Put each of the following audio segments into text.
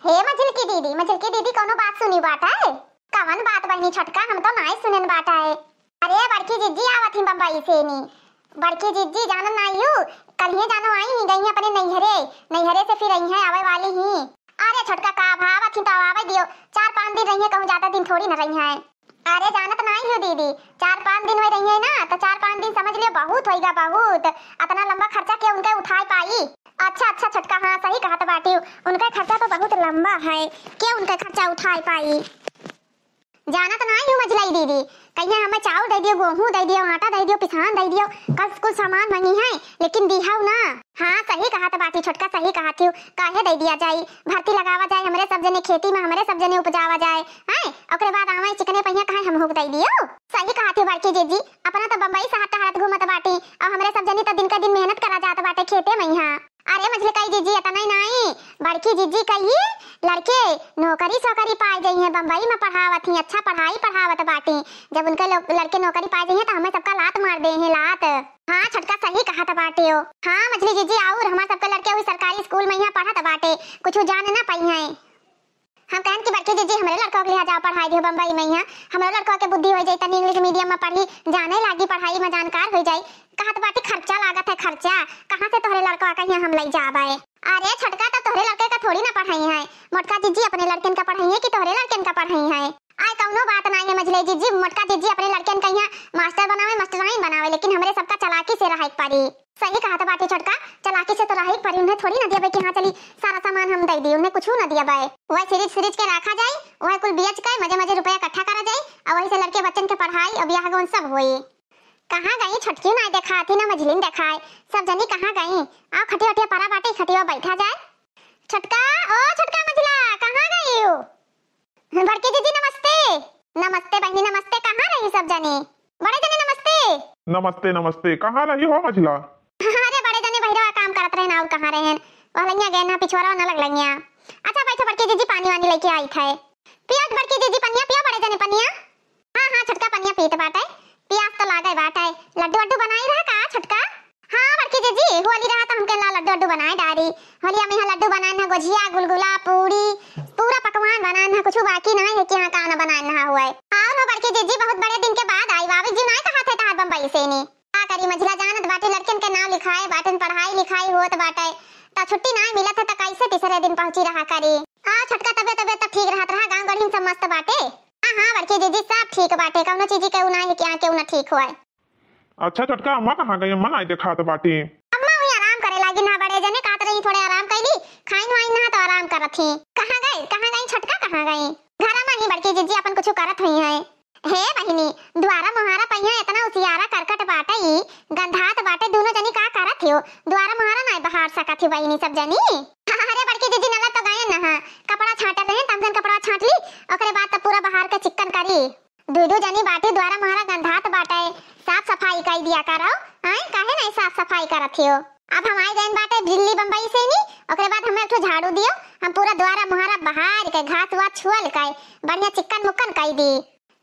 हे मझिल की दीदी कोनो बात सुनी बाटा है? कवन बात बहनी छोटका, हम तो नाई सुनन बाटा है। अरे बड़की जिज्जी आवत ही बम्बई से नी। बड़की जिज्जी जानन नाई हूँ, कल ही जानो आई ही गई अपने नैहरे से फिर आई है आवे वाली ही। अरे छोटका का भावत ही तो आवे दियो, 4-5 दिन रही है, कहूँ ज्यादा दिन थोड़ी न रही है। अरे जानत नहीं हूँ दीदी, 4-5 दिन में रही है ना, तो 4-5 दिन समझ लियो बहुत होएगा बहुत। इतना लंबा खर्चा के उनके उठाई पाई। अच्छा छोटका, हाँ सही कहा बाटी, उनका खर्चा तो बहुत लंबा है, क्या उनका खर्चा उठाई पाई। जाना तो नहीं हूँ मझलाई दीदी, कहीं हमें चावल दे दियो, गेहूं दे दियो, आटा दे दियो, पिसान दे दियो, कुछ सामान मंगी है लेकिन दिहाऊ ना। हाँ सही कहा बाटी छोटका, सही कहा थी, काहे दे दिया जाए, भर्ती लगावा जाए, हमारे सब जने खेती में हमारे सब जने उपजावा जाए हैं, ओकरे बाद आवे चिकने पहिया काहे हम होक दे दियो। सही कहा थी बड़की जीजी, अपना तो बम्बई से हट घूमत बाटी और हमारे सब जने तो दिन का दिन मेहनत करा जात बाटे खेते में यहाँ। अरे मझले कई जीजी इतना नहीं, बड़की जीजी कही लड़के नौकरी सोकरी पाई गई है, बम्बई में पढ़ावत ही, अच्छा पढ़ाई पढ़ावत बाटी। जब उनके लड़के नौकरी पाई गई है तो हमें सबका लात मार दे हैं लात। हाँ छोटका सही कहा था बाटे हो। हाँ मझली जीजी, और हमारे सबके लड़के हुई सरकारी स्कूल में यहाँ पढ़ा था बाटे, कुछ जान ना पाई है। हम कहन की बड़की जीजी हमारे लड़कों के लिए जाओ पढ़ाई दियो बम्बई में, यहाँ हमारे लड़कों के बुद्धि हो जाए, तनी इंग्लिश मीडियम में पढ़ी जाने लागी, पढ़ाई में जानकार हो जाए। कहा तो बाटी खर्चा लागत है, खर्चा कहाँ से तोहरे लड़का का यहाँ हम ले जाबे। अरे छोटका तो तोहरे लड़के का थोड़ी ना पढ़ाई है, मोटका जीजी अपने लड़कन का पढ़ाई है कि तोहरे लड़कन का पढ़ाई है। आय कौनो बात नहीं है मझले जीजी, मोटका जीजी अपने लड़कन का यहाँ मास्टर बनावे, मास्टराइन बनावे, लेकिन हमारे सबका चलाकी से रहा पारी। सही कहा था बाटी छोटका, चलाकी से तो रहा पारी, उन्हें थोड़ी ना दिया भाई कि हाँ चली सारा सामान हम दे दी, उन्हें कुछ ना दिया भाई। वही सीरीज के रखा जाए, वही कुल बेच के मजे रुपया इकट्ठा करा जाए और वही से लड़के बच्चन के पढ़ाई और ब्याह गौन सब हुई। कहाँ गई छोटकी ना देखा थी ना मझलिन देखाए, सब जनी कहाँ गई। आओ खटिया परा बाटे, खटिया बैठा जाए। छोटका ओ छोटका मझला कहाँ गई हो? बड़की दीदी नमस्ते। नमस्ते बहनी नमस्ते, कहाँ रही सब जनी? बड़े जने नमस्ते। नमस्ते कहाँ रही हो मझला? अरे बड़े जने बहिरवा काम करत रहे ना, और कहाँ रहे वहलैया गए ना, पिछवारा ना लगलैया। अच्छा बैठो बड़की दीदी, पानी वानी लेके आई थे। पिया बड़की दीदी पनिया पिया, बड़े जने पनिया। हाँ छोटका पनिया पीत बाटे, प्यास तो लागे बाटे। लड्डू बनाई रहा का छोटका? हाँ बड़की जीजी, होली रहा तो हमके लड्डू बनाए डारी, होलिया में लड्डू बनाए ना, गुजिया गुलगुला पूरी पूरा पकवान बनाए ना, कुछ बाकी नहीं है कि यहाँ का ना बनाए ना हुआ है। और बड़की जीजी बहुत बड़े दिन के बाद आई, बाबू जी नहीं कहा थे तार बम्बई से नी। का करी मझला जानत बाटे, लड़कन के नाम लिखाए बाटे, पढ़ाई लिखाई होत बाटे, ता छुट्टी नहीं मिलत है तो कैसे तीसरे दिन पहुंची रहा करी। हाँ छोटका तबियत ठीक रहत रहा, गाँव गढ़ी सब मस्त बाटे। हाँ बड़की जीजी सब ठीक बाटे, कौनो चीज के उना है कि यहाँ के उना ठीक हुआ है। अच्छा छोटका, अम्मा कहाँ गई? अम्मा नहीं देखा तो बाटी। अम्मा हुई आराम करे लागी ना, बड़े जने कहत रही थोड़े आराम कैली, खाइन वाइन ना तो आराम करत थी। कहाँ गई छोटका, कहाँ गई? घरा में ही बड़की जीजी अपन कुछ करत हुई है। हे बहिनी द्वारा मोहारा पहिया इतना उसियारा करकट बाटे, गंधात बाटे, दोनों जनी का करत हो? द्वारा मोहारा नहीं बहार सकत थी बहिनी सब जनी। अरे बड़की जीजी नला तो गए ना, कपड़ा छाटत रहे, तमजन कपड़ा छाट ली, ओकरे बाद तो पूरा बहार के चिकन करी। दो जनी बाटे, द्वारा मोहारा गंधात बाटे, साफ सफाई कर दिया करो। आए काहे नहीं साफ सफाई करत हो? अब हम आई गए बाटे दिल्ली बम्बई से नी, ओकरे बाद हमें एक झाड़ू दियो, हम पूरा द्वारा मोहारा बहार के घास वास छुअल के बढ़िया चिकन मुक्कन कर दी।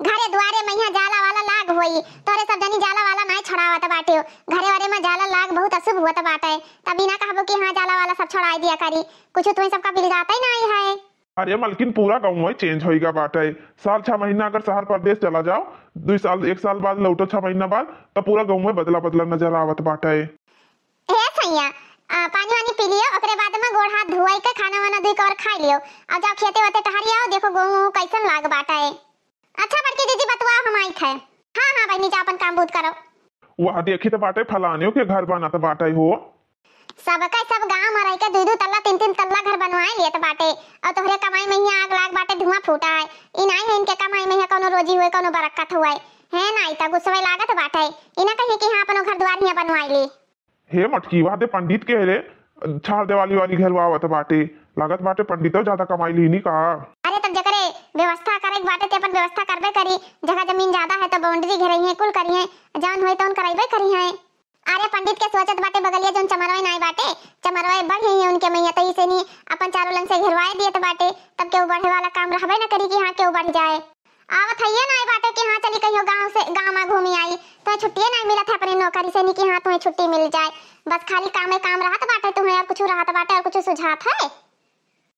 घरे द्वारे में यहाँ जाला वाला लाग होई, तोरे सब जनी जाला वाला नहीं छड़ावत बाटे, घरे वारे में जाला लाग बहुत अशुभ होत बाटे, तभी ना कहबो कि हाँ जाला वाला सब छड़ाई दिया करी, कुछ तुम्हें सबका बिल जाता ही नहीं है। अरे मलकिन पूरा गाँव में चेंज होएगा बाटे, साल 6 महीना अगर शहर प्रदेश चला जाओ, 2 साल 1 साल बाद लौटो 6 महीना बाद, तो पूरा गाँव में बदला नजर आवत बाटे। हे सैया पानी वानी पी लियो, ओकरे बाद में गोड़ हाथ धोई के खाना वाना दुई और खा लियो, अब जाओ खेते वते टहरी आओ, देखो गेहूं कैसन लाग बाटे। अच्छा बड़की दीदी बतवा हम आई थे। हाँ बहनी जा अपन काम बूत करो। वहाँ देखी तो बाटे फलानियों के घर बना तो बाटे हो, सबका सब गांव में रह के 2-2 तल्ला 3-3 तल्ला घर बनवाए लिए तो बाटे, और तोहरे कमाई में ही आग लाग बाटे, धुआं फूटा है। ई नहीं है इनके कमाई में है कोनो रोजी हुए, कोनो बरकत हुए है नहीं, तो गुस्सा लागत बाटे, इना कहे कि हां अपन घर द्वार ही बनवाई ली। हे मटकी वादे पंडित के रे छाड़ देवाली वाली घर वावत बाटे, लागत बाटे पंडितो ज्यादा कमाई लीनी का। अरे तब जकरे व्यवस्था करे बाटे ते अपन व्यवस्था करबे करी, जगह जमीन ज्यादा है तो बाउंड्री घेरई है, कुल करी है, जान होई तो उन कराइबे करी है। अरे पंडित के सोचत बाटे बगलिया जोन चमरवाई नहीं बाटे, चमरवाई बढ़ ही है उनके मैया, तई से नहीं अपन चारों लन से घेरवाए दिए तो बाटे, तब के बढ़े वाला काम रहबे न करी कि हां के बढ़ जाए। आवत है नहीं बाटे कि हां चली कहियो गांव में घूमी आई, तो छुट्टी नहीं मिलत है अपनी नौकरी से, नहीं कि हां तुम्हें छुट्टी मिल जाए, बस खाली काम में काम रहत बाटे, तुम्हें और कुछ रहत बाटे और कुछ सुझात है।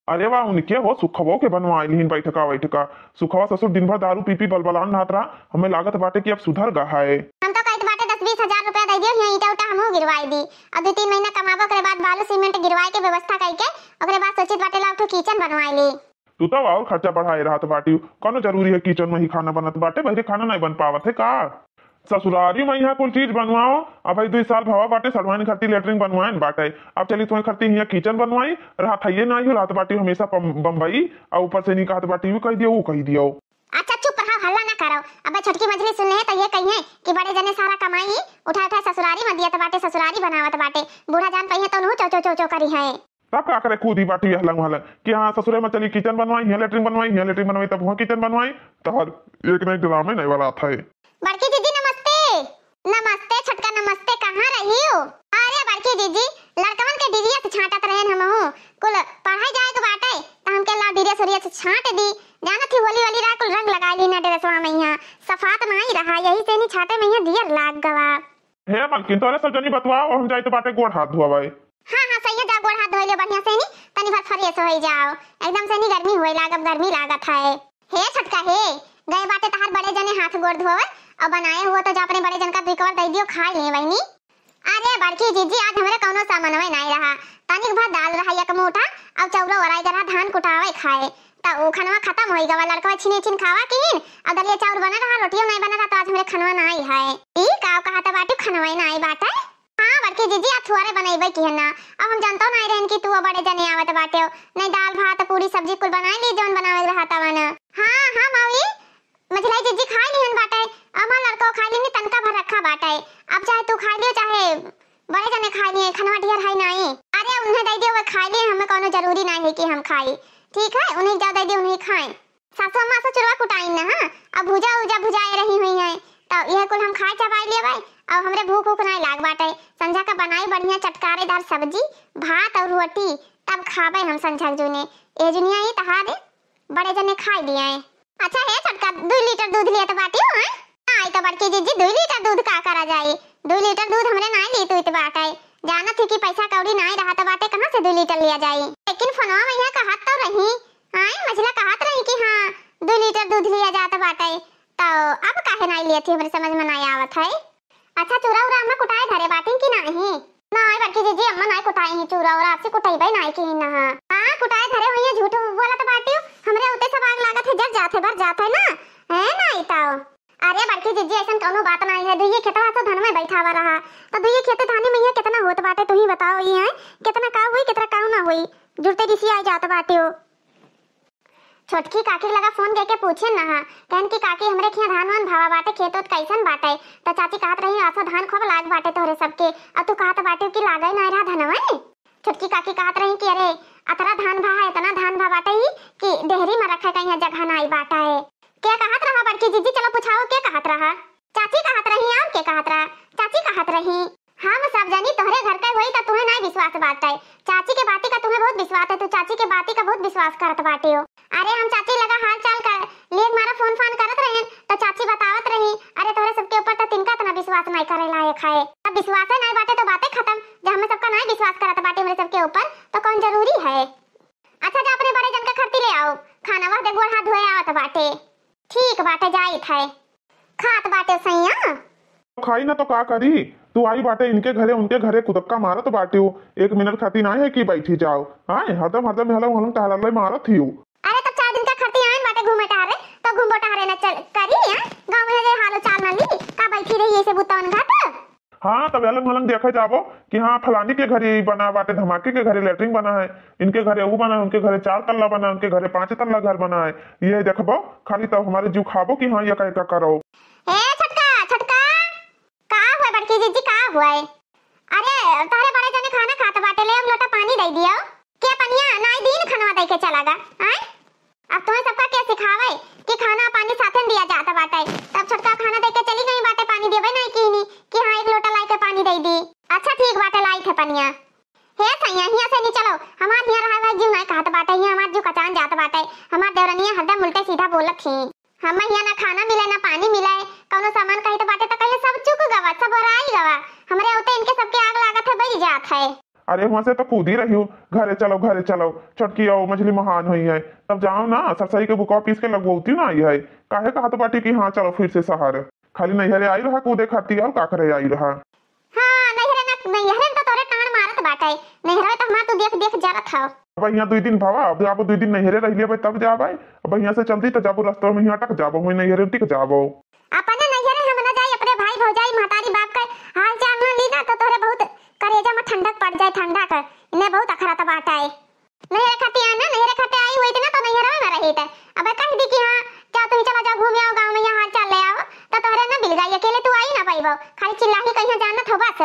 अरे वाह, उनके हो सुखवो के बनवाई लिहिन बैठका बैठका। सुखवा ससुर दिन भर दारू पी पी बलबलान नहात रहा, हमें लागत बाटे कि अब सुधर गहा है। हम तो कहत बाटे 10-20 हजार रुपया दे दियो, यहाँ ईटा उटा हमहू गिरवाई दी। अब 2-3 महीना कमाबो, ओकरे बाद बालू सीमेंट गिरवाई के व्यवस्था करके ओकरे बाद सोचित बाटे ला किचन बनवाई ली। तू तो और खर्चा बढ़ाए रहा बाटी, कौनो जरूरी है किचन में ही खाना बनत बाटे, बहरे खाना नहीं बन पावत है का? ससुरारी में यहाँ कुल चीज बनवाओ। अब भाई 2 साल भवा बाटे सड़वाइन खरती लेटरिन बनवाए बाटे, अब चली तुम्हें खरती यहाँ किचन बनवाई रहा था, ये नहीं हो रात बाटी हमेशा बम्बई और ऊपर से नहीं कहत बाटी वो कह दियो वो कह दियो। अच्छा चुप रहो, हल्ला ना करो। अब छोटकी मछली सुन ले तो ये कहिए कि बड़े जने सारा कमाई उठा उठा ससुरारी में दिया बाटे, ससुरारी बनावत बाटे। बूढ़ा जान पहिए तो चो चो चो चो करी है। तब का करे खुद ही बाटी हलंग हलंग कि हाँ ससुरे में चली किचन बनवाई, यहाँ लेटरिन बनवाई, यहाँ लेटरिन बनवाई, तब वहाँ किचन बनवाई। तो हर एक नई ड्रामे नहीं वाला था। बड़की दीदी नमस्ते। नमस्ते छोटका, नमस्ते। कहाँ रही हो? अरे बड़की दीदी लड़कवन के डिरिया से छांटत रहन हमहू, कुल पढ़ाई जाए के बाटे त हमके ला डिरिया सरिया से छांट दी। जाना थी होली वाली रात कुल रंग लगा ली ना ड्रेसवा में, यहाँ सफात नहीं रहा, यही से नहीं छाटे में यहाँ दिया लाग गवा। हे मालकिन तोरे सब जनी बतवाओ, हम जाए तो बाटे गोड़ हाथ धोवा भाई। हाँ हाँ सही है, जा गोड़ हाथ धोई ले बढ़िया से नहीं, तनी भर फ्रेश हो जाओ। एकदम से नहीं गर्मी होए लागब, गर्मी लागत है। हे छोटका हे, गए बाटे तहार बड़े जने हाथ गोड़ धोवे और बनाए हुआ तो जा अपने बड़े जन का 2 कवर दे दियो, खा लिए वही। अरे बड़की जीजी आज हमरे कौनो सामान में नहीं रहा, तनिक भर दाल रहा एक मुठा और चौरो वराई जरा धान कुटावे खाए ता ओ खनवा खत्म होई गवा। लड़का छिने छिन खावा किन और दलिया चाउर बना रहा, रोटियो नहीं बना रहा, तो आज हमरे खनवा नहीं है। ई काव कहा था बाटू खनवा नहीं बाटे। हाँ बड़की जीजी आज थुआरे बनाइबे की है ना, अब हम जानतो नहीं रहन कि तू बड़े जने आवत बाटे, नहीं दाल भात पूरी सब्जी कुल बनाई ली जोन बनावे रहा तवन। हां हां मावी मछली जीजी खाई ली हन बाटे, अमर लड़को खाई ली तनका भर रखा बाटे। अब चाहे तू खाई लियो चाहे बड़े जने खाई लिए, खनवा ढेर है नहीं। अरे उन्हें दे दियो, वो खाई ले, हमें कोनो जरूरी नहीं है कि हम खाई। ठीक है उन्हें जा दे दियो, उन्हें खाएं। सासू अम्मा से चुरवा कुटाई ना। हां अब भुजा उजा भुजाए रही हुई है तो यह कुल हम खाए चबाई लिए भाई। अब हमरे भूख भूख नहीं लाग बाटे, संझा का बनाई बढ़िया चटकारेदार सब्जी भात और रोटी, तब खाबे हम संझा जुने ए जुनिया ही तहारे बड़े जने खाई लिए। अच्छा है छोटका 2 लीटर दूध लिया तो बाटी हो हैं? आई तो बड़की जीजी 2 लीटर दूध का करा जाए, 2 लीटर दूध हमरे नहीं ली तो इत बाटे, जाना थी कि पैसा कौड़ी नहीं रहा तो बाटे कहां से 2 लीटर लिया जाए। लेकिन फोनवा में यहां कहत तो रही, आई मछला कहत रही कि हां 2 लीटर दूध लिया जाता बाटे, तो अब काहे नहीं लिए थी हमरे समझ में नहीं आवत है। अच्छा चूरा उरा अम्मा कुटाए धरे बाटी कि नहीं? नहीं बड़की जीजी अम्मा नहीं कुटाई है चूरा उरा, आपसे कुटाईबे नहीं की ना। हां कुटाए धरे हुई है, झूठ बोला तो बाटी हमरे उते सब आग लागत है, जब जाते भर जाते है ना है नहीं तो। अरे बड़की जीजी ऐसा कोनो बात नहीं है, दुइये खेतवा तो धन में बैठावा रहा, तो दुइये खेते धानी में ये कितना होत बाटे तू ही बताओ, ये है कितना का हुई कितना का ना हुई, जुड़ते दिसी आ जात बाटे हो। छोटकी काकी लगा फोन करके पूछे ना, कहन की काकी हमरे खिया धान वान भावा बाटे, खेतोत कैसन बाटे, तो चाची कहत रही आसो धान खूब लाग बाटे तोहरे सबके, अब तू कहत बाटे कि लागई नहीं रहा धनवा। छोटकी काकी कहत रही कि अरे अतरा धान भा है, इतना धान भा बाटे ही कि डेहरी में रखे कहीं जगह नहीं बाटा है। क्या कहत रहा बड़की जीजी? चलो पूछाओ क्या कहत रहा। चाची कहत रही और क्या कहत रहा? चाची कहत रही हम सब जानी तोहरे घर का होई तो तुम्हें नहीं विश्वास बाटे, चाची के बाती का तुम्हें बहुत विश्वास है, तू चाची के बाती का बहुत विश्वास करत बाटे हो। अरे हम चाची लगा हाल चाल कर लिए मारा फोन फान करत रहे तो चाची बतावत रही अरे तोहरे सबके ऊपर तो तिनका इतना विश्वास नहीं करे लायक है। अब विश्वास नहीं बाटे तो बातें खत्म, जब हमें सबका नहीं विश्वास करत बाटे मेरे सबके ऊपर तो कौन जरूरी है। अच्छा जा अपने बड़े जन का खर्ती ले आओ, खाना वह दे गोड़ हाथ धोए आवत बाटे। ठीक बाटे जाइत है, खात बाटे सैया खाई ना तो का करी, तू आई बाटे इनके घरे उनके घरे कुदक्का मारत बाटे हो, 1 मिनट खाती ना है कि बैठी जाओ। हां हरदम हरदम हलम हलम टहलले मारत ही हो। अरे तब 4 दिन का खर्ती आइन बाटे घूमे टहरे तो घूमबो टहरे न चल करी है, गांव में जे हालो चाल ना ली का बैठी रही ऐसे बुतवन घाट। हाँ तब हलम हलम देखे जाबो कि हाँ फलानी के घरे बना बाटे, धमाके के घरे लेटरिन बना है, इनके घरे वो बना है, उनके घरे 4 तल्ला बना है, उनके घरे 5 तल्ला घर बना है, ये देखबो खाली तो हमारे जीव खाबो कि हाँ ये का करो। ए छटका छटका का हुआ बड़की जीजी का हुआ? अरे तारे बड़े जने खाना खाते बाटे, ले एक लोटा पानी दे दियो। क्या पनिया नहीं दिन खनवा दे के चलागा हैं? अब तुम्हें सबका क्या सिखावे कि खाना पानी साथे दिया जाता बाटे, तब छटका खाना दे के चली गई बाटे, पानी देबे नहीं कीनी कि हां 1 लोटा लाई के पानी दे दी। अच्छा ठीक बाटे लाई थे पनिया। हे सैया हिया से नहीं चलो, हमार हिया रहा भाई जीव नहीं कहत बाटे, हिया हमार जीव कचान जात बाटे, हमार देवरनिया हरदम उल्टे सीधा बोलत थी, हम हिया ना खाना मिले ना पानी मिले, कोनो सामान कहीं तो बाटे तो कहीं सब चुक गवा सब राई गवा, हमरे उते इनके सबके आग लागत है बई जात है। अरे वहां से तो कूद ही रही हूँ, घरे चलो छोटकी आओ मछली महान हुई है, तब जाओ ना सरसई के बुका पीस के लगवाती ना आई है, काहे कहा तो बाटी की हाँ चलो फिर से शहर, खाली नैहरे आई रहा कूदे खाती और का करे आई रहा। हाँ नैहरे तो तोरे टाण मारत बाटे, नैहरे तो हमार तू देख देख जरत हव। अब यहाँ 2 दिन भावा, अब आप 2 दिन नैहरे रह लिया तब जा भाई, अब यहाँ से चलती तो जाबो रास्ते में यहाँ तक जाबो, मैं नैहरे टिक जाबो। अपने नैहरे हम ना जाई, अपने भाई भौजाई महतारी बाप का हाल चाल ना ली ना तो तोरे बहुत करेजा में ठंडक पड़ जाए, ठंडा कर इन्हें बहुत अखरा बाटा है। नैहरे खाती आना, नैहरे खाते आई हुई थी ना तो नैहरे में रही थे, अब कह दी कि हाँ क्या तुम चला जाओ घूम आओ गांव में, यहाँ हाल चाल ले आओ तो तोहरे ना मिल जाई, अकेले तू आई ना पाईबो, खाली चिल्लाही कहीं जानत हो बस,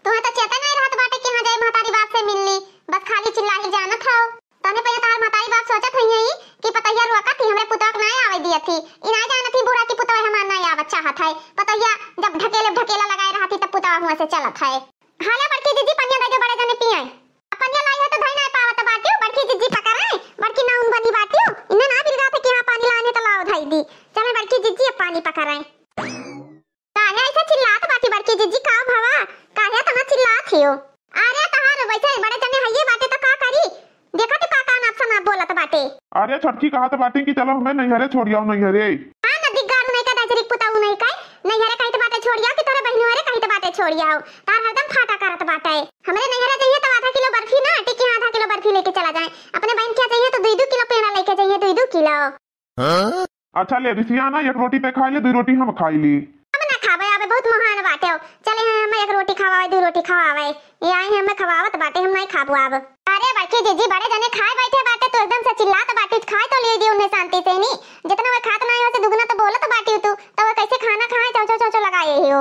तुम्हें तो चेता नहीं रहत बाटे कि हाँ जाई महतारी बाप से मिलनी, बस खाली चिल्लाही जानत हो। तने पहले तार महतारी बाप सोचत हई कि पतैया रुका थी हमरे पुतवा के नहीं आवे दिया थी, इना जानत थी बुरा की पुतवा हमार नहीं आवत चाहत है, पतैया जब ढकेला लगाए रहा थी तब पुतवा हुआ से चलत है। हाले बड़की जीजी पनिया दे जो बड़े जने पिए, पनिया लाई है तो धई नहीं पावत बाटियो, बड़की जीजी पकड़ाए बड़की ना उन बनी बाटियो, इन्हें ना बिलगा थे कि हां पानी लाने तो लाओ धई दी, चल बड़की जीजी अब पानी पकड़ाए। काहे ऐसे चिल्लात बाटी बड़की जीजी का भावा, काहे तना चिल्लात हियो? अरे तहार वैसे बड़े जने हइये बाटे तो का करी, देखा तो काका ना अपना बोलत बाटे। अरे छटकी कहा तो बाटी की चलो हमें नैहरे छोड़ियो नैहरे। हां नदी गारू नहीं का दाजरी पुताऊ नहीं का, नैहरे कहीं तो बाटे छोड़िया कि तोरे बहनों रे कहीं तो बाटे छोड़िया हो, तार हरदम फाटा करत बाटे। हमरे नैहरे चाहिए तो आधा किलो बर्फी ना टिकी, आधा किलो बर्फी लेके चला जाए, अपने बहन क्या चाहिए तो 2-2 किलो पेड़ा लेके जाइए, 2-2 किलो। अच्छा ले रिसियाना एक रोटी पे खा ले, 2 रोटी हम खाई ली। हम ना खावे आवे बहुत महान बाटे हो, चले हम एक रोटी खवावे 2 रोटी खवावे, ये आई हमें खवावत बाटे हम नहीं खाबो अब। अरे बड़की जीजी बड़े जने खाए बैठे बाटे तो एकदम से चिल्लात बाटे, खाए तो ले दी उन्हें शांति से नहीं, जितना वे खात नहीं हो से दुगना तो बोलत बाटी तू, तो वे कैसे खाना खाए चौ चौ लगाए हो,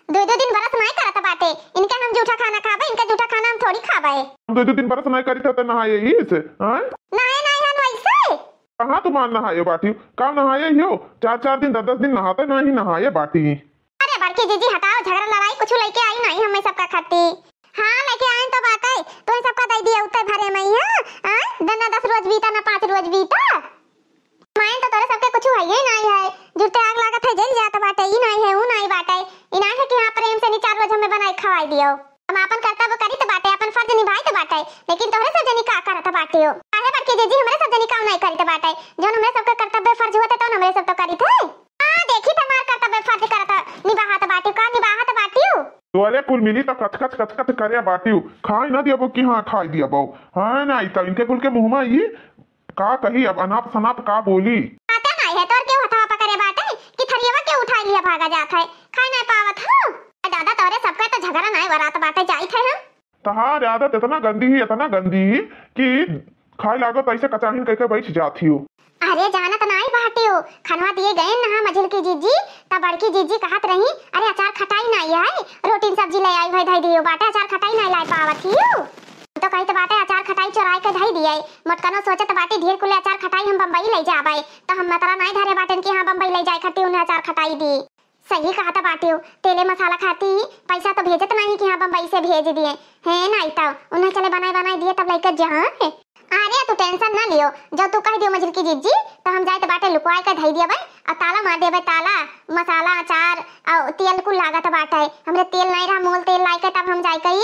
2-2 दिन बरस नहीं करत बाटे, इनका हम जूठा खाना खावे, इनका जूठा खाना हम थोड़ी खावे। हम 2 दिन बरस नहीं करी तो नहाए ही से, हां नहीं नहीं हन वैसे कहां तुम नहाए बाटी, का नहाए हो 4-4 दिन 10-10 दिन नहाते नहीं नहाए बाटी। अरे बड़की जीजी हटाओ झगड़ा लड़ाई, कुछ लेके आई नहीं हमें सबका खाती। हाँ लेके आए तो बात है, तो सबका दे दिया उत्तर भरे में हां दना 10 रोज बीता ना 5 रोज बीता, मैं तो तोरे सबके कुछ है ही नहीं है, जुटे आग लागत है जल जात बाटे, ई नहीं है ऊ नहीं बाटे, ई नहीं है कि हां प्रेम से 4 रोज हमें बनाई खवाई दियो, हम अपन कर्तव्य करी तो बाटे, अपन फर्ज निभाई तो बाटे, लेकिन तोरे सब जनी का करत बाटे हो, काहे बड़की जीजी हमरे सब जनी का नहीं करी तो बाटे, जो हमरे सबका कर्तव्य फर्ज होता तो हमरे सब तो करी थे। हां देखी तमार कर्तव्य फर्ज करत निभात बाटे, का निभात बाटे हो तो अरे कुल मिली तो कच करे बाटी खाई ना दिया कि हाँ खाई दिया बहु, हाँ ना तब इनके कुल के मुंह में ये का कही अब अनाप शनाप का बोली आता नहीं है तो क्यों हथवा पकड़े बाटे कि थरियावा के उठा लिया भागा जात है, खाई नहीं पावत हो दादा तोरे सबका तो झगड़ा नहीं वरात बाटे जाई थे हम। तहार आदत इतना गंदी कि खाई लागो तो ऐसे कचाहीन कह के बैठ जाती हो। अरे जानत नहीं बाटे हो, खनवा दिए गए ना मझिल की जीजी, तब बड़की जीजी कहत रही अरे अचार खटाई नहीं है, रोटी सब्जी ले आई भाई धई दियो बाटे, अचार खटाई नहीं लाई पावत हियो, तो कही तो बाटे अचार खटाई चुराई के धई दिए, मोटकनो सोचत बाटे ढेर कुले अचार खटाई हम बम्बई ले जाबे, तो हम मतरा नहीं धरे बाटन कि हां बम्बई ले जाए खटी उन्हें अचार खटाई दी। सही कहा था बाटे हो, तेले मसाला खाती पैसा तो भेजत नहीं कि हां बम्बई से भेज दिए हैं, नहीं तो उन्हें चले बनाई दिए तब लेकर जहां है। अरे तू टेंशन ना लियो, जब तू कह दियो मझिल की जीजी तो हम जाए तो बाटे लुकवाई के धई दिया भाई, और ताला मार देबे, ताला मसाला अचार और तेल कुल लागत बाटे, हमरे तेल नहीं रहा मोल तेल लाई के तब हम जाए कही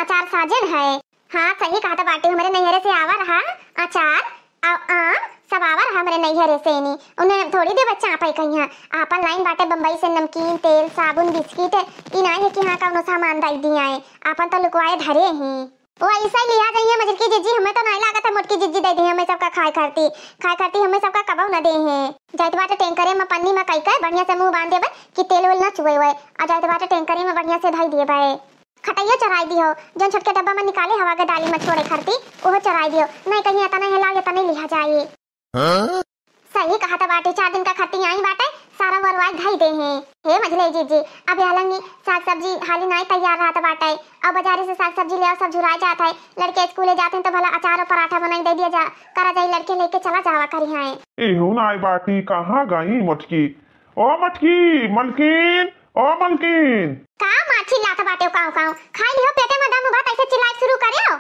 अचार साजन है। हाँ सही कहा था बाटे, हमारे नैहरे से आवा रहा अचार और आम सब आवा रहा हमारे नैहरे से नहीं, उन्हें थोड़ी देर बच्चा आप कहीं आपन लाइन बाटे बम्बई से नमकीन तेल साबुन बिस्किट ई नहीं है कि हाँ कौनो सामान दई दिया है, आपन तो लुकवाए धरे ही वो ऐसा ही लिया जाइए मझिल की जीजी, हमें तो नहीं लागत है मोटकी जीजी दे दी हमें सबका खाए करती हमें सबका कबाऊ न दे हैं, जाते बाटे टैंकरे में पन्नी में कई कर बढ़िया से मुंह बांध देबे कि तेल वेल न चुए हुए, और जाते बाटे टैंकरे में बढ़िया से धई दिए भाई, खटाइयो चराई दियो, जो छोटके डब्बा में निकाले हवा के डाली में छोड़े खरती ओहो चराई दियो, नहीं कहीं आता नहीं हिलाओ या नहीं लिया जाए। सही कहा था बाटे, 4 दिन का खट्टी आई बाटे सारा वरवाई धई दे हैं। हे मझले जीजी अब हालंगी साग सब्जी हाली नहीं तैयार रहता बाटे, अब बाजारे से साग सब्जी ले सब झुराई जाता है, लड़के स्कूले जाते हैं तो भला अचार और पराठा बनाई दे दिया जा करा जाई, लड़के लेके चला जावा करी है। एहू ना आई बाटी कहां गई मटकी, ओ मटकी मलकिन ओ मलकिन का माछी लाता बाटे काऊ खाई लियो पेटे में दम बात ऐसे चिल्लाई शुरू करियो।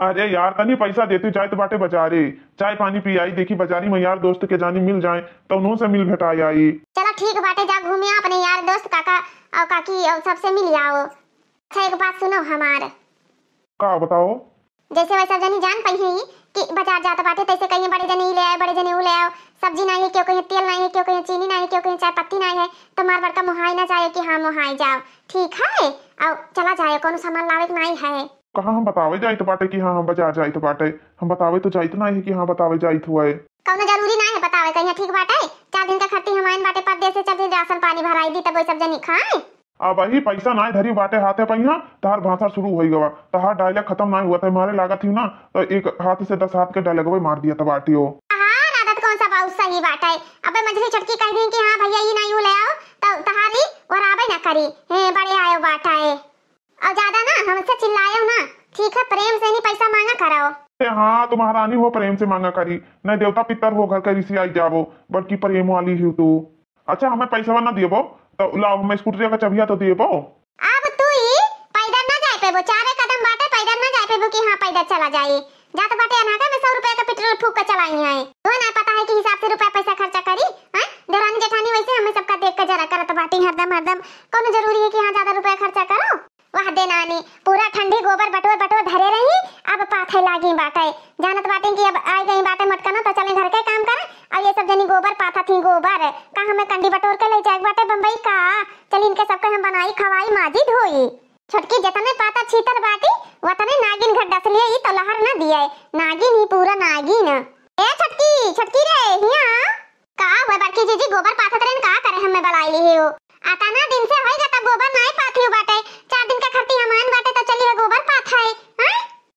अरे यार तनी पैसा देती जाए तो बाटे बाजारे चाय पानी पी आई, देखी बाजारी में यार दोस्त के जानी मिल जाए तो उन्हों से मिल भेटाई आई। चलो ठीक बाटे जा घूमिया अपने यार दोस्त काका और काकी और सबसे मिल आओ। अच्छा एक बात सुनो हमार, का बताओ। जैसे वैसा जनी जान पई है कि बाजार जात बाटे तैसे कहीं बड़े जने ई ले आए, बड़े जने ऊ ले आओ, सब्जी नहीं है, क्यों कहीं तेल नहीं है, क्यों कहीं चीनी नहीं है, क्यों कहीं चाय पत्ती नहीं है, तो मार बड़का मुहाई ना जाए कि हाँ मुहाई जाओ, ठीक है, और चला जाए कोनो सामान लावे के नहीं है। कहाँ हम बतावे जाइत बाटे कि हाँ हम बाजार जाइत बाटे, हम बतावे तो जाइत नहीं है कि हाँ बतावे जाइत हुआ है। कौनो जरूरी नहीं है बतावे कहीं, ठीक बाटे 4 दिन का खर्ची हमाइन बाटे परदेस से, चल दिन राशन पानी भराई दी तब वही सब जनी खाए। अब वही पैसा ना धरी बाटे हाथे पहिया तहार भाषा शुरू हो गवा, तहार डायलॉग खत्म ना हुआ था, मारे लागत थी ना तो एक हाथ से 10 हाथ के डायलॉग मार दिया था बाटियो। हाँ आदत कौन सा बहुत सही बात है। अबे मझली छटकी कह दी कि हाँ भैया ये नहीं ले आओ तो तहारी और आबे ना करी, हे बड़े आयो बात है, और ज्यादा ना हमसे चिल्लायो ना, ठीक है, प्रेम से नहीं पैसा मांगा कराओ। हाँ तुम महारानी हो, प्रेम से मांगा करी, नहीं देवता पितर हो घर का ऋषि आई जाबो, बल्कि प्रेम वाली हो तू। अच्छा हमें पैसा ना दिएबो तो लाओ, हमें स्कूटर का चाबिया तो दिएबो। अब तू ही पैदल ना जाए पेबो, 4 कदम बाटे पैदल ना जाए पेबो कि हाँ पैदल चला जाए, जात बाटे अनाका में 100 रुपए का पेट्रोल फूक के चलाई है, तो ना पता है कि हिसाब से रुपया पैसा खर्चा करी है। देवरानी जेठानी वैसे हमें सबका देख के जरा करत बाटी हरदम हरदम, कौन जरूरी है कि हाँ ज्यादा रुपया खर्चा करो। वाह दे नानी पूरा ठंडी गोबर बटोर बटोर धरे रही, अब पाथे लागी बाटे, जानत बाटे कि अब आई गई बाटे मटकना तो चले घर के काम करे, अब ये सब जनी गोबर पाथा थी गोबर का हमें कंडी बटोर के ले जाए बाटे बम्बई का, चल इनके सबके हम बनाई खवाई माजी धोई, छोटकी जतने पाता छीतर बाटी वतने नागिन घर डस लिए, तो लहर ना दिए, नागिन ही पूरा नागिन। ए छटकी छटकी रे हिया का हुआ बड़की जीजी गोबर पाथत रेन का करे हमें बलाई ली हो, आता ना दिन से होएगा तब गोबर नहीं पाथी बाटे, 4 दिन का खर्ची हमान बाटे तो चली गोबर पाथा है।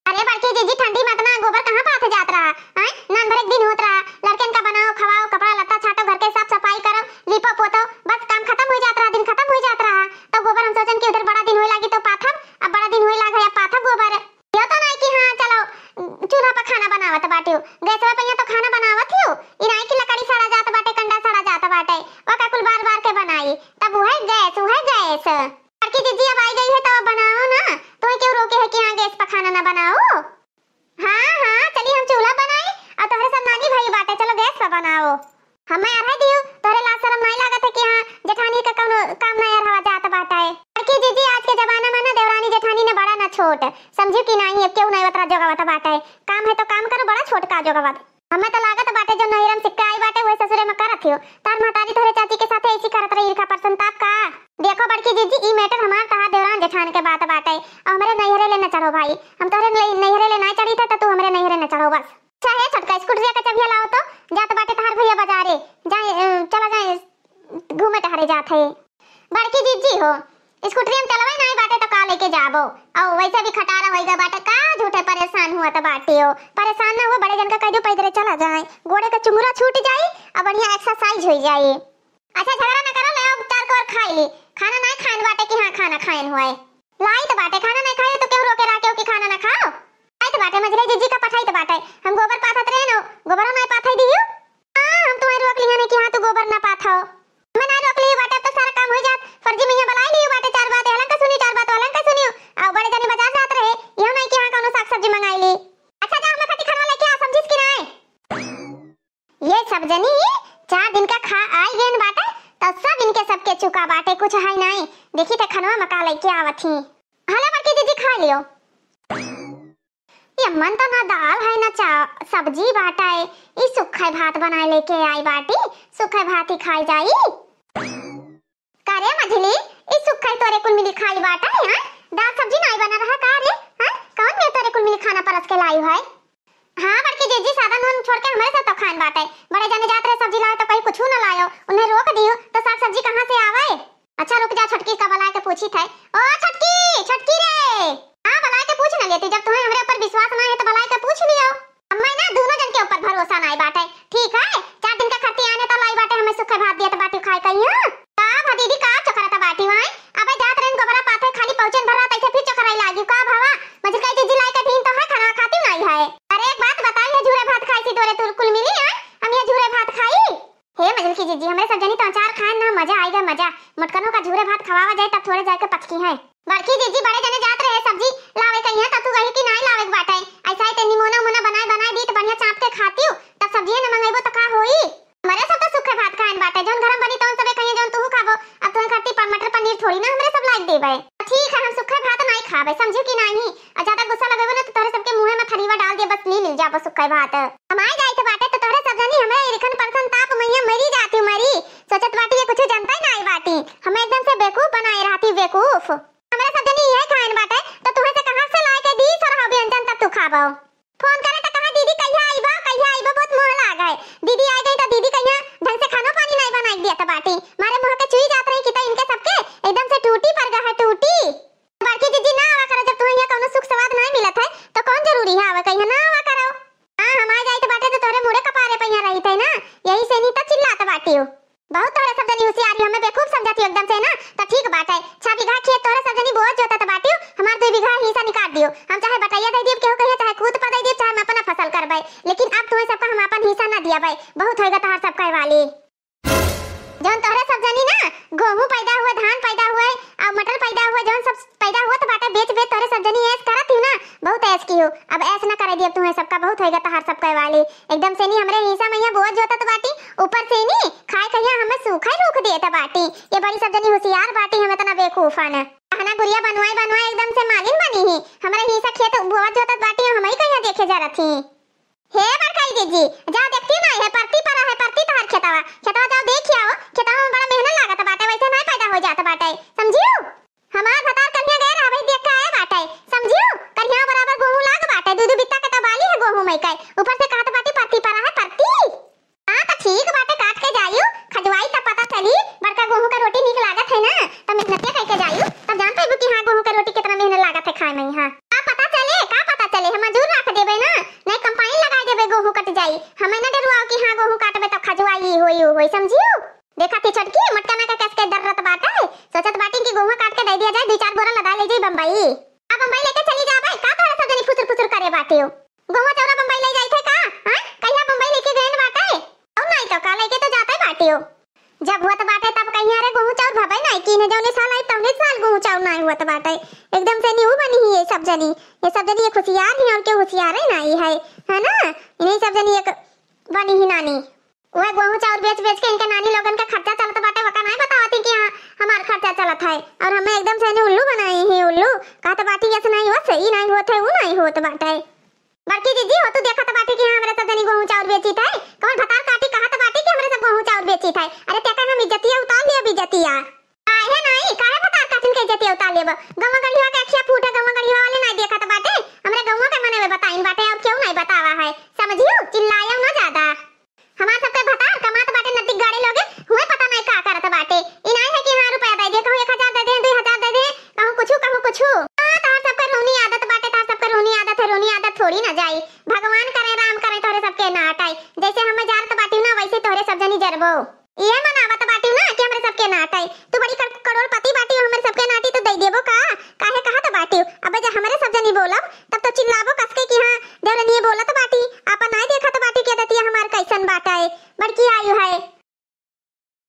अरे बड़की जीजी ठंडी मत ना, गोबर कहां पाथे जात रहा है, नन भर एक दिन होत रहा, लड़कन का बनाओ खवाओ कपड़ा लत्ता छाटो घर के साफ सफाई करो लिपो पोतो, बस काम खत्म हो जात रहा, दिन खत्म हो जात रहा, तो गोबर हम सोचन कि उधर बड़ा दिन होए लागी तो पाथब, अब बड़ा दिन होए लागे अब पाथब गोबर, यो तो नहीं कि हां चलो चूल्हा पर खाना बनावत बाटियो, गैस पे तो खाना बनावत हियो, इनाई की लकड़ी सड़ा जात बाटे, कंडा सड़ा जात बाटे, वका कुल बार-बार के बनाई, तब वो है गैस। लड़की जीजी अब आई गई है तो बनाओ ना, तो क्यों रोके है कि हां गैस पर खाना ना बनाओ। हां चलिए हम चूल्हा बनाई और तोहरे सब नानी भाई बाटे, चलो गैस पर बनाओ, हमें अरहा दियो तोहरे ला शर्म नहीं लागत है कि हां जेठानी का कोनो काम ना अरहा जात बाटे। लड़की जीजी आज के जमाना में ना देवरानी जेठानी ने बड़ा ना छोट समझियो कि नहीं, क्यों नहीं उतरा जोगावत बाटे, काम है तो काम करो, बड़ा छोट का जोगावत, हमें तो लागत बाटे जो नहिरम सिक्का आई बाटे वही ससुरे में करत हियो, तार महतारी तोहरे चाची के साथे ऐसी करत रही का परसंताप का। देखो बड़की जीजी ई मैटर हमार तहार देवरान जेठान के बात बाटे, और हमरे नहिरे ले न चढ़ो भाई, हम तोहरे नहिरे ले ना चढ़ी थे तो तू हमरे नहिरे न चढ़ो बस। चाहे छटका स्कूटर का चाबिया लाओ तो जात बाटे तहार भैया बाजारे जाए, चला जाए घूमे टहरे जात है। बड़की जीजी हो स्कूटरी में चलवाई नहीं बाटे तो का लेके जाबो, और वैसे भी खटारा होइगा बाटे, का झूठे परेशान हुआ तो बाटे हो, परेशान ना हो, बड़े जन का कह दो पैदल चला जाए, गोड़े का चुंगरा छूट जाए और बढ़िया एक्सरसाइज हो जाए। अच्छा झगड़ा ना करो, ले आओ 4 और खाई ली, खाना नहीं खान बाटे कि हां खाना खाएन हुए, लाई तो बाटे खाना नहीं खाए तो क्यों रोके राके कि खाना ना खाओ, आई तो बाटे मजरे जीजी का पठाई तो बाटे, हम गोबर पाथत रहे नो, गोबर नहीं पाथाई दियो, हां हम तुम्हारे रोक लिया नहीं कि हां तू गोबर ना पाथाओ, मैं ना रोक ली बाटे तो सारा काम हो जात, फर्जी में बुलाई लियो बाटे, 4 बात हलन का सुनी, 4 बात हलन का सुनियो, आ बड़े जने बाजार जात रहे, यो नहीं कि हां कोनो साग सब्जी मंगाई ली, अच्छा जा हमें खटी खाना लेके आ, समझिस कि नहीं, ये सब जनी 4 दिन का खा आई गेन बाटे तो सब इनके सबके चुका बाटे, कुछ है नहीं, देखी ते खनवा मका लेके आवत ही, हला बड़की दीदी खा लियो, ये मन तो ना दाल है ना सब्जी बाटा है, ई सुखा भात बनाए लेके आई बाटी, सुखा भात ही खाई जाई, करे मझली ई सुखा तोरे कुल मिली खाई बाटा है, हां दाल सब्जी नहीं बना रहा का रे, हां कौन में तोरे कुल मिली खाना परस के लाई है। हां बड़की जीजी सादा नून छोड़ के हमारे साथ तो खान बाटे, बड़े जाने जात रहे सब्जी लाए तो कहीं कुछ ना लायो, उन्हें रोक दियो तो साग सब्जी कहां से आवे। अच्छा रुक जा, छटकी का बुला के पूछी थे, ओ छटकी छटकी रे, हां बुला के पूछ ना लेती, जब तुम्हें हमरे ऊपर विश्वास ना है तो बुला के पूछ लियो, अम्मा ना दोनों जन के ऊपर भरोसा नहीं बाटे, ठीक है 4 दिन का खर्ची आने तो लाई बाटे, हमें सुखा भात दिया तो बाटी खाए कहियो का भतीजी का चकरा था बाटी वाई, अबे जात रेन गोबरा पाथे खाली पहुंचन भरा तैसे फिर चकराई लागी का भावा, मजर का जीजी लाई का दिन तो है खाना खाती नहीं है। अरे एक बात बताई, ये झूरे भात खाई थी तोरे कुल मिली है, हम ये झूरे भात खाई, हे मजल की जीजी हमरे सब जनी तो अचार खाए ना, मजा आएगा मजा, मटकनों का झूरे भात खवावा जाए तब थोड़े जाके पचकी है। बड़की जीजी बड़े जने जात रहे सब्जी लावे कहिया तब तू कही कि नहीं लावे बाटे, ऐसा ही तेनी मोना मोना बनाई दी तो बढ़िया चाप के खाती हूं, तब सब्जी न मंगाइबो तो का होई, हमरे सब तो सुखे भात खाएन बाटे, जोन गरम बनी तोन सबे कहिया जोन तू खाबो, अब तुम खाती पर मटर पनीर थोड़ी ना हमरे सब लाइक देबे, ठीक है हम सुखे भात नहीं खाबे, समझियो कि नहीं, ज्यादा गुस्सा लगे खाए भात हमारे जाई तो बाटे तो तोहरे सब जनी हमरा इरखन परसन ताप मैया मरी जाती मरी सोचत बाटी ये कुछ जानता ही नहीं बाटी हमें एकदम से बेवकूफ बनाए रहती बेवकूफ हमरा सब जनी यही खाइन बाटे तो तुम्हें से कहां से लाए के दी सरहा व्यंजन तक तू खाबो फोन करे तो कहा दीदी कहिया आइबा बहुत मोह लाग है दीदी आ गई तो दीदी कहिया ढंग से खाना पानी नहीं बनाई दिया तो बाटी मारे मुंह के चुई जात रही कि तो इनके सबके एकदम से टूटी पर गा है टूटी बाकी दीदी ना आवा करो जब तुम्हें यहाँ कोनो सुख स्वाद नहीं मिलत है तो कौन जरूरी है आवा कहीं ना आवा करो हां हमारे जाई तो बाटे तो तोरे मुड़े कपारे पे यहाँ रही थे ना यही से नहीं तो चिल्लात बाटी हो बहुत तोरे सब जनी होशियारी हमें बेवकूफ समझती एकदम से ना तो ठीक बात है 6 बीघा खेत तोरे सब जनी बोझ जोता तो बाटी हमार 2 बीघा हिस्सा निकाल दियो हम चाहे बटैया दे दियो केहू कहिए चाहे खुद पा दे दियो चाहे हम अपना फसल करबै लेकिन अब तुम्हें सबका हम अपन हिस्सा ना दिया भाई बहुत होएगा तोहर सब कहे वाली जौन तोहरे सब जनी ना गेहूं पैदा हुआ धान पैदा हुआ और मटर पैदा हुआ जौन सब पैदा हुआ तो बाटे बेच तोहरे सब जनी ऐस करत ही ना बहुत ऐस की हो अब ऐस ना करे दिए तुम्हें सबका बहुत होएगा तोहर सब कहे वाली एकदम से नहीं हमरे हिस्सा में यहाँ बोझ जोता तो बाटी ऊपर से नहीं खाए कहिया हमें सूखा ही रोक दिए तो बाटी ये बड़ी सब जनी होशियार बाटी हमें तना बेवकूफ है कहना गुड़िया बनवाई एकदम से मालिन बनी ही हमारे हिस्सा खेत बोझ जोता बाटी हम ही कहिया देखे जा रही हे बरकाई जीजी जा देखती ना है परती तोहर खेतवा जाओ देखिए आओ खेतवा में बड़ा मेहनत लागत बाटे वैसे नहीं पैदा हो जात बाटे समझियो हमार भतार कन्या गए रहा भाई देख के आए बाटे समझियो कन्या बराबर गेहूं लाग बाटे दूध बित्ता के तबाली है गेहूं में के ऊपर से काट बाटी परती पर है परती हां तो ठीक बाटे काट के जाइयो खजवाई तब पता चली बड़का गेहूं का रोटी निक लागत है ना तो मेहनत करके जाइयो तब जान पाइबो कि हां गेहूं का रोटी कितना मेहनत लागत है खाए में हां का पता चले हम मजूर रख देबे ना नहीं कंपाइन लगा देबे गेहूं कट जाई हमें ना डरवाओ कि हां गेहूं काटबे तो खजवाई होई समझियो देखा थी छटकी मटका में का कैसे डरत बाटे सोचत बाटी कि गेहूं काट के दे दिया जाए 2-4 बोरा लगा ले जाई बम्बई अब बम्बई लेके चली जा भाई का थोड़ा सा जनी फुसुर करे बाटे हो गेहूं चौरा बम्बई ले जाई थे का हां कहिया बम्बई लेके गए बाटे और नहीं तो का लेके तो जाते बाटे हो जब हुआ तो बाटे तब कहीं अरे गेहूं चाउर भबाई नहीं कि ने जौने साल आई तौने साल गेहूं चाउर नहीं हुआ तो बाटे एकदम से न्यू बनी ही ये सब जनी ये खुशियार ही और के होशियार है नहीं है ना इन्हीं सब जनी एक बनी ही नानी वह गेहूं चाउर बेच के इनके नानी लोगन का खर्चा चलत बाटे वका नहीं बतावती कि हां हमार खर्चा चलत है और हमें एकदम से उल्लू बनाए हैं उल्लू कहत बाटी ऐसे नहीं हुआ सही नहीं होत है वो नहीं होत बाटे बड़की जीजी हो तू देखत बाटी कि हां हमरे सब जनी गेहूं चाउर बेची थे कौन भतार काटी कहत बाटी कि हमरे सब गेहूं चाउर बेची थे अरे तेका हम इज्जतिया उतार लिया इज्जतिया काहे नहीं काहे भतार काटिन के इज्जतिया उतार लेब गवा गढ़िया के अखिया फूटे गवा गढ़िया वाले नहीं देखत बाटे हमरे गवा के मने में बताइन बाटे अब क्यों नहीं बतावा है समझियो चिल्लायो ना ज्यादा हमार सबके भतार कमात बाटे नदी गाड़ी लोगे हुए पता नहीं का करत बाटे ई नहीं है कि हां रुपया दे दे कहूं 1000 दे दे 2000 दे दे कहूं कुछ हां तार सबके रोनी आदत बाटे तार सबके रोनी आदत है रोनी आदत थोड़ी ना जाई भगवान करे राम करे तोरे सबके ना हटाई जैसे हमें जारत बाटी ना वैसे तोरे सब जनी जरबो ये मनावत बाटी ना कि हमरे सबके ना हटाई तू बड़ी करोड़पति बाटी हमरे सबके नाटी तो दे देबो का काहे कहत बाटी अब जब हमरे सब जनी बोलब तब तो चिल्लाबो कसके कि हां जब नहीं बोला